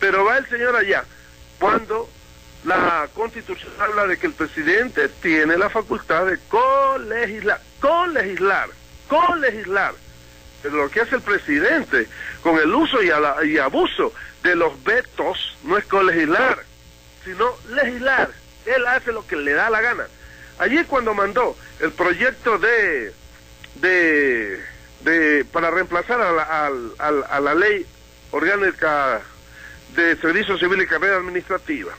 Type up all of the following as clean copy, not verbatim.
Pero va el señor allá, cuando la Constitución habla de que el presidente tiene la facultad de colegislar. Pero lo que hace el presidente con el uso y abuso de los vetos no es colegislar, sino legislar. Él hace lo que le da la gana. Allí cuando mandó el proyecto para reemplazar a la ley orgánica de servicio civil y carrera administrativa,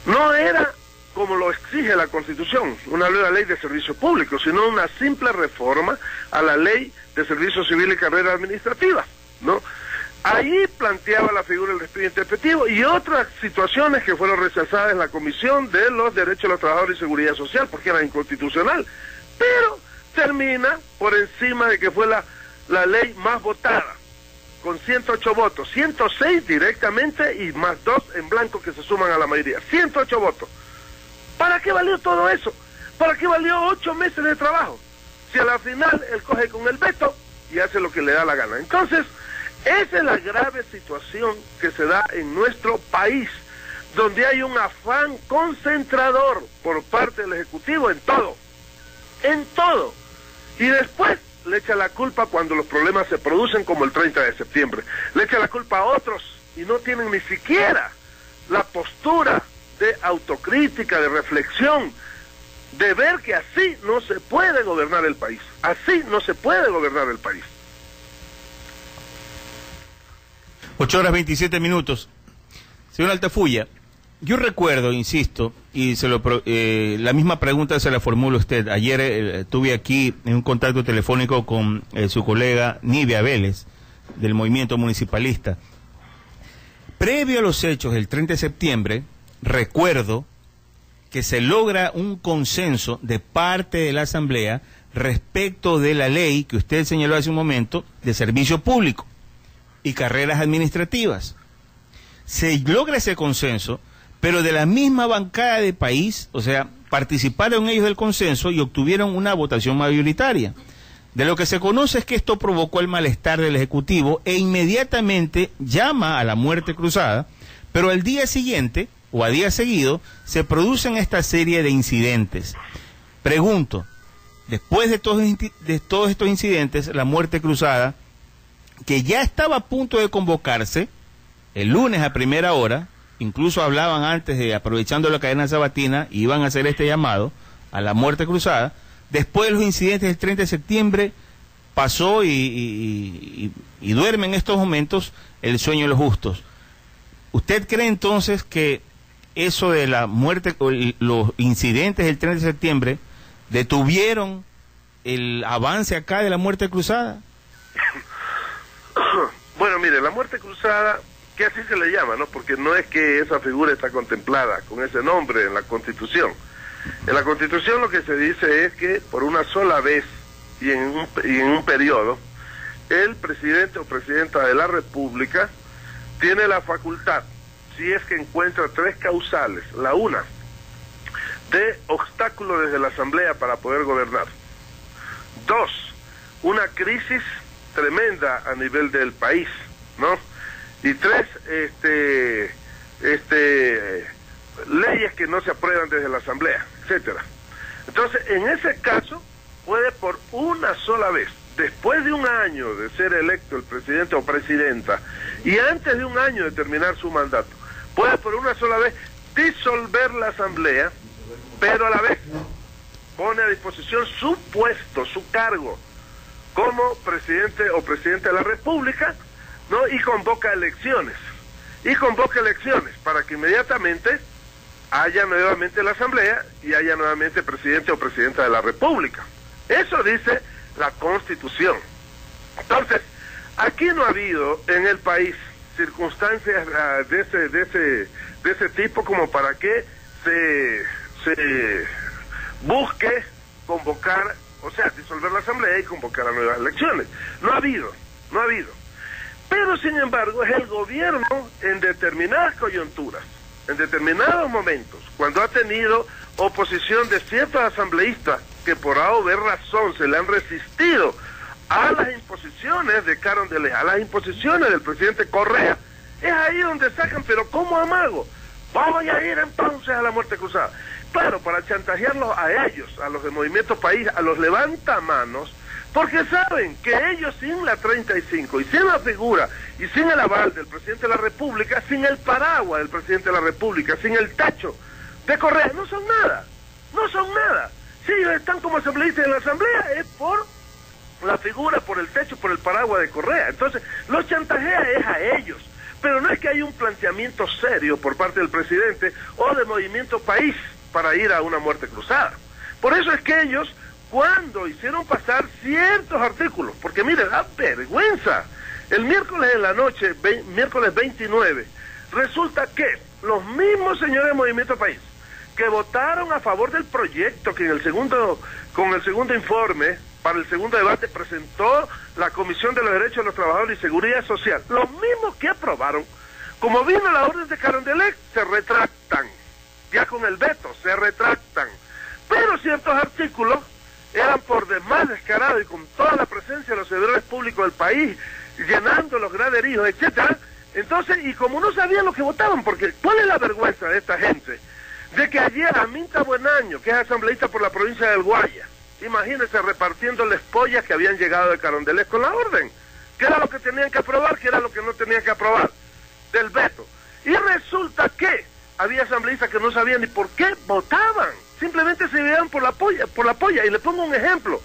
no era como lo exige la Constitución, una nueva ley de servicio público, sino una simple reforma a la ley de servicio civil y carrera administrativa, ¿no? Ahí planteaba la figura del despido intempestivo y otras situaciones que fueron rechazadas en la Comisión de los Derechos de los Trabajadores y Seguridad Social, porque era inconstitucional, pero termina por encima de que fue la ley más votada, con 108 votos, 106 directamente y más 2 en blanco que se suman a la mayoría, 108 votos. ¿Para qué valió todo eso? ¿Para qué valió 8 meses de trabajo? Si a la final él coge con el veto y hace lo que le da la gana. Entonces, esa es la grave situación que se da en nuestro país, donde hay un afán concentrador por parte del Ejecutivo en todo, y después le echa la culpa cuando los problemas se producen, como el 30 de septiembre, le echa la culpa a otros y no tienen ni siquiera la postura de autocrítica, de reflexión, de ver que así no se puede gobernar el país, así no se puede gobernar el país. 8:27. Señor Altafulla, yo recuerdo, insisto, y la misma pregunta se la formula usted. Ayer tuve aquí en un contacto telefónico con su colega Nivia Vélez, del movimiento municipalista. Previo a los hechos del 30 de septiembre, recuerdo que se logra un consenso de parte de la Asamblea respecto de la ley que usted señaló hace un momento de servicio público y carreras administrativas. Se logra ese consenso, pero de la misma bancada de país, o sea, participaron ellos del consenso y obtuvieron una votación mayoritaria. De lo que se conoce es que esto provocó el malestar del Ejecutivo e inmediatamente llama a la muerte cruzada, pero al día siguiente, o a día seguido, se producen esta serie de incidentes. Pregunto, después de todos estos incidentes, la muerte cruzada, que ya estaba a punto de convocarse el lunes a primera hora, incluso hablaban antes de, aprovechando la cadena sabatina, iban a hacer este llamado a la muerte cruzada. Después de los incidentes del 30 de septiembre, pasó y duerme en estos momentos el sueño de los justos. ¿Usted cree entonces que eso de la muerte, los incidentes del 30 de septiembre, detuvieron el avance acá de la muerte cruzada? Bueno, mire, la muerte cruzada, que así se le llama, ¿no? Porque no es que esa figura está contemplada con ese nombre en la Constitución. En la Constitución lo que se dice es que por una sola vez y en un periodo, el presidente o presidenta de la República tiene la facultad, si es que encuentra 3 causales, la una, de obstáculo desde la Asamblea para poder gobernar. 2, una crisis tremenda a nivel del país, ¿no? Y 3, leyes que no se aprueban desde la Asamblea, etcétera. Entonces, en ese caso, puede por una sola vez, después de un año de ser electo el presidente o presidenta, y antes de un año de terminar su mandato, puede por una sola vez disolver la Asamblea, pero a la vez pone a disposición su puesto, su cargo, como presidente o presidenta de la República, ¿no? Y convoca elecciones para que inmediatamente haya nuevamente la Asamblea y haya nuevamente presidente o presidenta de la República. Eso dice la Constitución. Entonces, aquí no ha habido en el país circunstancias de ese tipo como para que se busque convocar, o sea, disolver la Asamblea y convocar a nuevas elecciones. No ha habido. Pero, sin embargo, es el gobierno en determinadas coyunturas, en determinados momentos, cuando ha tenido oposición de ciertos asambleístas que por A o B razón se le han resistido a las imposiciones de Carondelet, a las imposiciones del presidente Correa, Es ahí donde sacan, pero como amago, vamos a ir entonces a la muerte cruzada. Claro, para chantajearlos a ellos, a los de Movimiento País, a los levantamanos, porque saben que ellos sin la 35 y sin la figura y sin el aval del presidente de la República, sin el paraguas del presidente de la República, sin el tacho de Correa, no son nada, no son nada. Si ellos están como asambleístas en la asamblea es por la figura, por el techo, por el paraguas de Correa. Entonces, los chantajea es a ellos, pero no es que haya un planteamiento serio por parte del presidente o de Movimiento País para ir a una muerte cruzada. Por eso es que ellos, cuando hicieron pasar ciertos artículos, porque mire, da vergüenza, el miércoles en la noche, miércoles 29, resulta que los mismos señores de Movimiento País, que votaron a favor del proyecto que con el segundo informe, para el segundo debate, presentó la Comisión de los Derechos de los Trabajadores y Seguridad Social, los mismos que aprobaron, como vino la orden de Carondelet, se retractan, ya con el veto, se retractan, pero ciertos artículos eran por demás descarados y con toda la presencia de los servidores públicos del país, llenando los graderíos, etcétera. Entonces, y como no sabían lo que votaban, porque ¿cuál es la vergüenza de esta gente? De que ayer Aminta Buenaño, que es asambleísta por la provincia del Guaya, imagínense repartiéndoles pollas que habían llegado de Carondelet con la orden, que era lo que tenían que aprobar, que era lo que no tenían que aprobar, del veto. Y resulta que había asambleístas que no sabían ni por qué votaban, simplemente se veían por la polla, y le pongo un ejemplo,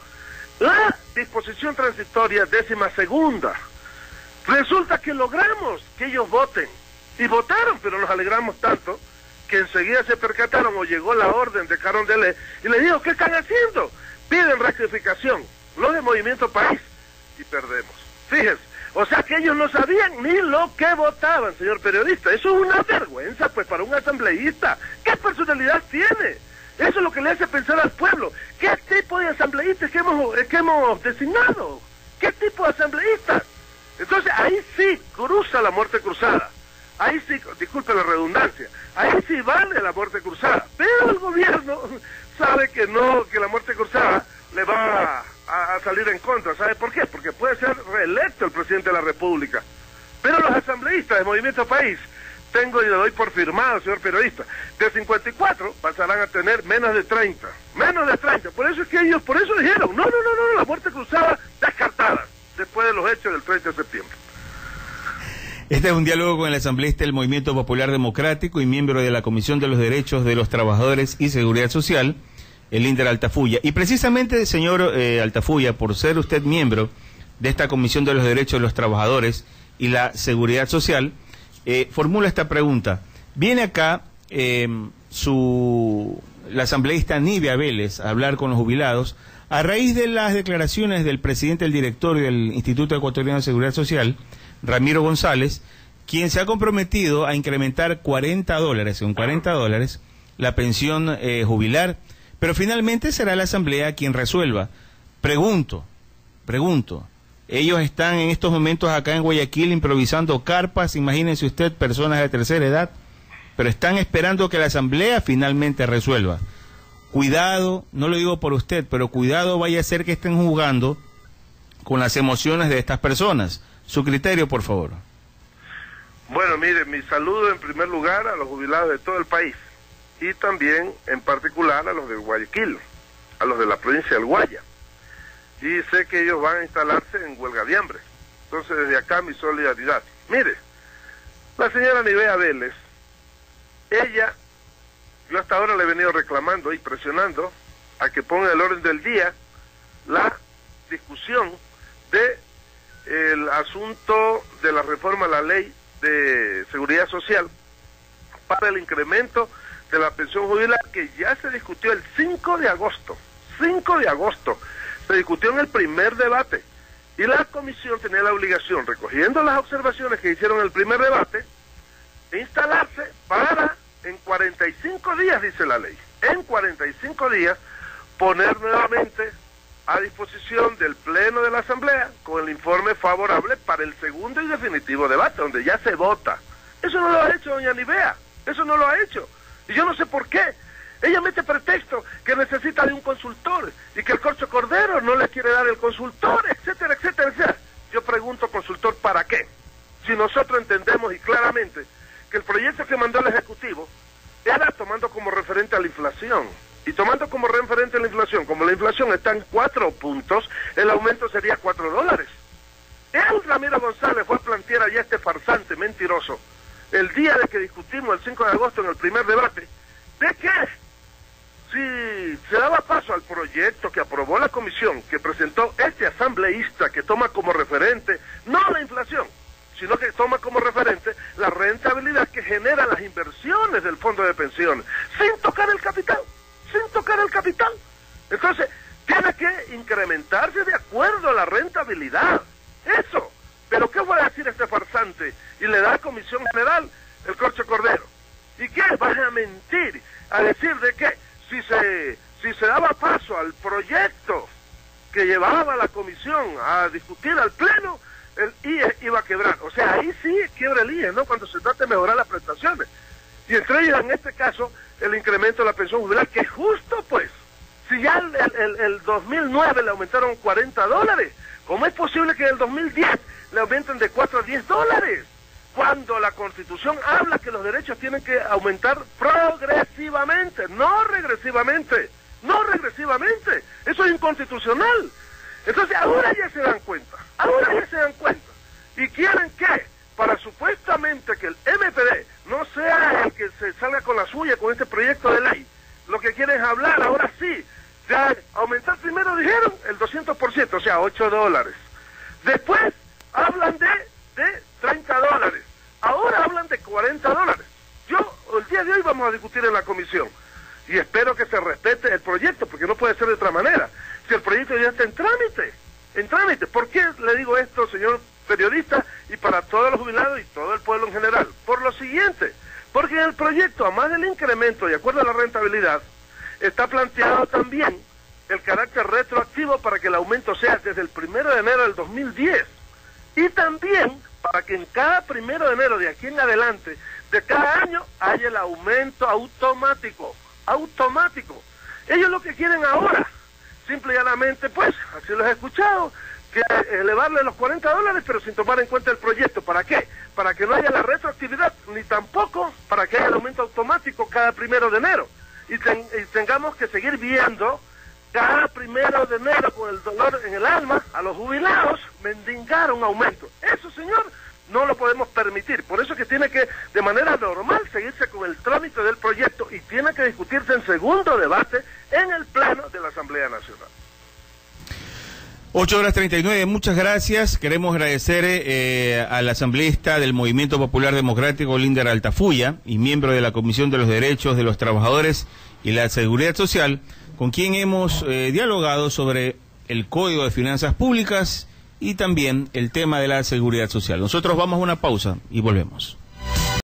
la disposición transitoria 12ª, resulta que logramos que ellos voten, y votaron, pero nos alegramos tanto, que enseguida se percataron o llegó la orden de Carondelet, y les dijo, ¿qué están haciendo? Piden rectificación, los de Movimiento País, y perdemos. Fíjense, o sea que ellos no sabían ni lo que votaban, señor periodista. Eso es una vergüenza, pues, para un asambleísta. ¿Qué personalidad tiene? Eso es lo que le hace pensar al pueblo. ¿Qué tipo de asambleístas que hemos designado? ¿Qué tipo de asambleístas? Entonces, ahí sí cruza la muerte cruzada. Ahí sí, disculpe la redundancia, ahí sí vale la muerte cruzada. Pero el gobierno sabe que no, que la muerte cruzada le va a salir en contra. ¿Sabe por qué? Porque puede ser reelecto el presidente de la República. Pero los asambleístas de Movimiento País, tengo y le doy por firmado, señor periodista, de 54 pasarán a tener menos de 30. Menos de 30. Por eso es que ellos, por eso dijeron, no, la muerte cruzada descartada, después de los hechos del 30 de septiembre. Este es un diálogo con el asambleísta del Movimiento Popular Democrático y miembro de la Comisión de los Derechos de los Trabajadores y Seguridad Social, Elinder Altafulla. Y precisamente, señor Altafulla, por ser usted miembro de esta Comisión de los Derechos de los Trabajadores y la Seguridad Social, formula esta pregunta. Viene acá la asambleísta Nivia Vélez a hablar con los jubilados a raíz de las declaraciones del presidente del directorio del Instituto Ecuatoriano de Seguridad Social, Ramiro González, quien se ha comprometido a incrementar $40 la pensión jubilar, pero finalmente será la Asamblea quien resuelva. Pregunto, ellos están en estos momentos acá en Guayaquil improvisando carpas, imagínense usted, personas de tercera edad, pero están esperando que la Asamblea finalmente resuelva. Cuidado, no lo digo por usted, pero cuidado vaya a ser que estén jugando con las emociones de estas personas. Su criterio, por favor. Bueno, mire, mi saludo en primer lugar a los jubilados de todo el país y también en particular a los de Guayaquil, a los de la provincia del Guaya. Y sé que ellos van a instalarse en huelga de hambre. Entonces, desde acá mi solidaridad. Mire, la señora Nivea Vélez, ella, yo hasta ahora le he venido reclamando y presionando a que ponga el orden del día la discusión de el asunto de la reforma a la ley de seguridad social para el incremento de la pensión jubilar, que ya se discutió el 5 de agosto, se discutió en el primer debate, y la comisión tenía la obligación, recogiendo las observaciones que hicieron en el primer debate, de instalarse para en 45 días, dice la ley, en 45 días poner nuevamente a disposición del Pleno de la Asamblea con el informe favorable para el segundo y definitivo debate, donde ya se vota. Eso no lo ha hecho doña Nivea, eso no lo ha hecho. Y yo no sé por qué. Ella mete pretexto que necesita de un consultor y que el Corcho Cordero no le quiere dar el consultor, etcétera, etcétera, etcétera. Yo pregunto, ¿consultor para qué? si nosotros entendemos y claramente que el proyecto que mandó el Ejecutivo era tomando como referente a la inflación. Y tomando como referente a la inflación, como la inflación está en 4 puntos, el aumento sería $4. El Ramiro González fue a plantear allá este farsante mentiroso, el día de que discutimos el 5 de agosto en el primer debate, de que si se daba paso al proyecto que aprobó la comisión, que presentó este asambleísta que toma como referente, no la inflación, sino que toma como referente la rentabilidad que generan las inversiones del fondo de pensiones, sin tocar el capital. Entonces, tiene que incrementarse de acuerdo a la rentabilidad. Eso. Pero ¿qué va a decir este farsante? Y le da a Comisión General el corcho cordero. ¿Y qué? ¿Vas a mentir? A decir de que si se daba paso al proyecto que llevaba la comisión a discutir al pleno, el IE iba a quebrar. O sea, ahí sí quiebra el IE, ¿no? Cuando se trata de mejorar las prestaciones. Y entre ellas, en este caso, el incremento de la pensión jubilar, que justo pues, si ya el 2009 le aumentaron $40, ¿cómo es posible que en el 2010 le aumenten de 4 a $10? Cuando la Constitución habla que los derechos tienen que aumentar progresivamente, no regresivamente. Eso es inconstitucional. Entonces ahora ya se dan cuenta. Y quieren que, para supuestamente que el MPD no sea el que se salga con la suya con este proyecto de ley, lo que quieren es hablar, ahora sí, de aumentar primero, dijeron, el 200%, o sea, $8. Después hablan de $30. Ahora hablan de $40. El día de hoy vamos a discutir en la comisión. Y espero que se respete el proyecto, porque no puede ser de otra manera. Si el proyecto ya está en trámite. ¿Por qué le digo esto, señor periodista, y para todos los jubilados y todo el pueblo en general? Por lo siguiente, porque en el proyecto, además del incremento de acuerdo a la rentabilidad, está planteado también el carácter retroactivo para que el aumento sea desde el 1 de enero del 2010. Y también para que en cada 1 de enero de aquí en adelante, de cada año, haya el aumento automático. Ellos lo que quieren ahora, simple y llanamente, pues, así lo he escuchado, que elevarle los $40, pero sin tomar en cuenta el proyecto. ¿Para qué? Para que no haya la retroactividad, ni tampoco para que haya el aumento automático cada 1 de enero. Y tengamos que seguir viendo cada 1 de enero con el dolor en el alma a los jubilados mendigar un aumento. Eso, señor, no lo podemos permitir. Por eso es que tiene que, de manera normal, seguirse con el trámite del proyecto y tiene que discutirse en segundo debate en el pleno de la Asamblea Nacional. 8:39, muchas gracias. Queremos agradecer al asambleísta del Movimiento Popular Democrático, Linder Altafulla, y miembro de la Comisión de los Derechos de los Trabajadores y la Seguridad Social, con quien hemos dialogado sobre el Código de Finanzas Públicas y también el tema de la seguridad social. Nosotros vamos a una pausa y volvemos.